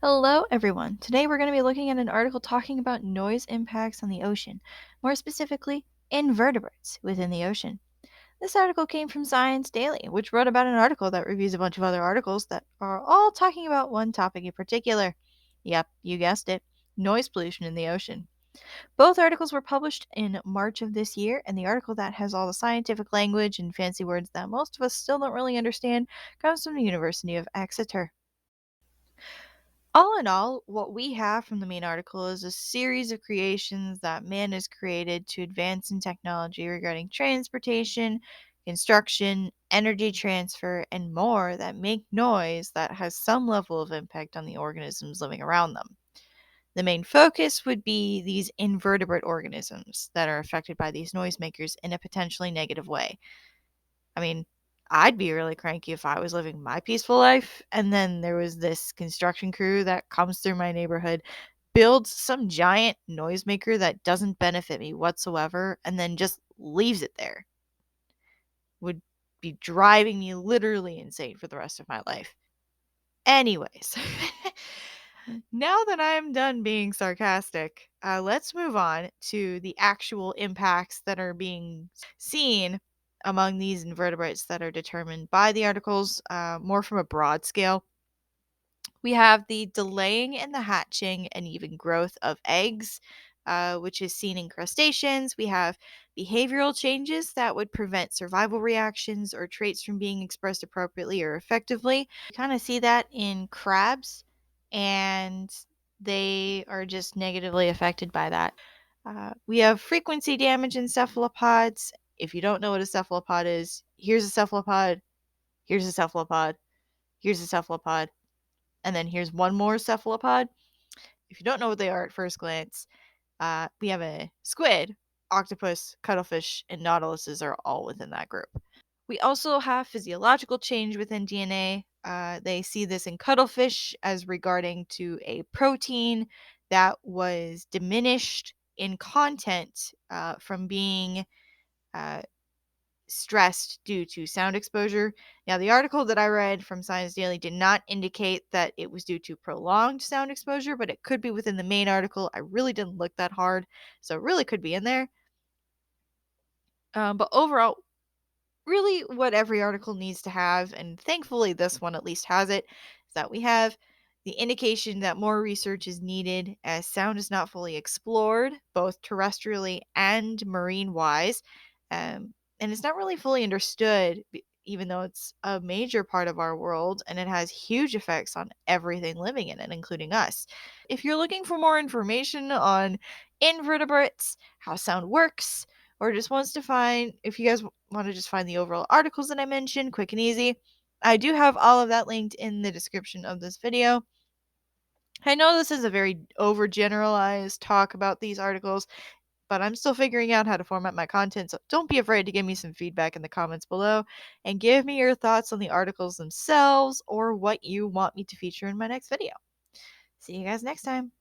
Hello, everyone. Today we're going to be looking at an article talking about noise impacts on the ocean, more specifically, invertebrates within the ocean. This article came from Science Daily, which wrote about an article that reviews a bunch of other articles that are all talking about one topic in particular. Yep, you guessed it, noise pollution in the ocean. Both articles were published in March of this year, and the article that has all the scientific language and fancy words that most of us still don't really understand comes from the University of Exeter. All in all, what we have from the main article is a series of creations that man has created to advance in technology regarding transportation, construction, energy transfer, and more that make noise that has some level of impact on the organisms living around them. The main focus would be these invertebrate organisms that are affected by these noisemakers in a potentially negative way. I mean, I'd be really cranky if I was living my peaceful life and then there was this construction crew that comes through my neighborhood, builds some giant noisemaker that doesn't benefit me whatsoever, and then just leaves it there. Would be driving me literally insane for the rest of my life. Anyways, now that I'm done being sarcastic, let's move on to the actual impacts that are being seen among these invertebrates that are determined by the articles, more from a broad scale. We have the delaying in the hatching and even growth of eggs, which is seen in crustaceans. We have behavioral changes that would prevent survival reactions or traits from being expressed appropriately or effectively. We kind of see that in crabs, and they are just negatively affected by that. We have frequency damage in cephalopods. If you don't know what a cephalopod is, here's a cephalopod, here's a cephalopod, here's a cephalopod, and then here's one more cephalopod. If you don't know what they are at first glance, we have a squid, octopus, cuttlefish, and nautiluses are all within that group. We also have physiological change within DNA. They see this in cuttlefish as regarding to a protein that was diminished in content from being uh, stressed due to sound exposure. Now, the article that I read from Science Daily did not indicate that it was due to prolonged sound exposure, but it could be within the main article. I really didn't look that hard, so it really could be in there. But overall, really what every article needs to have, and thankfully this one at least has it, is that we have the indication that more research is needed as sound is not fully explored, both terrestrially and marine wise. And it's not really fully understood, even though it's a major part of our world and it has huge effects on everything living in it, including us. If you're looking for more information on invertebrates, how sound works, or just wants to find, if you guys want to just find the overall articles that I mentioned, quick and easy, I do have all of that linked in the description of this video. I know this is a very overgeneralized talk about these articles, but I'm still figuring out how to format my content, so don't be afraid to give me some feedback in the comments below and give me your thoughts on the articles themselves or what you want me to feature in my next video. See you guys next time.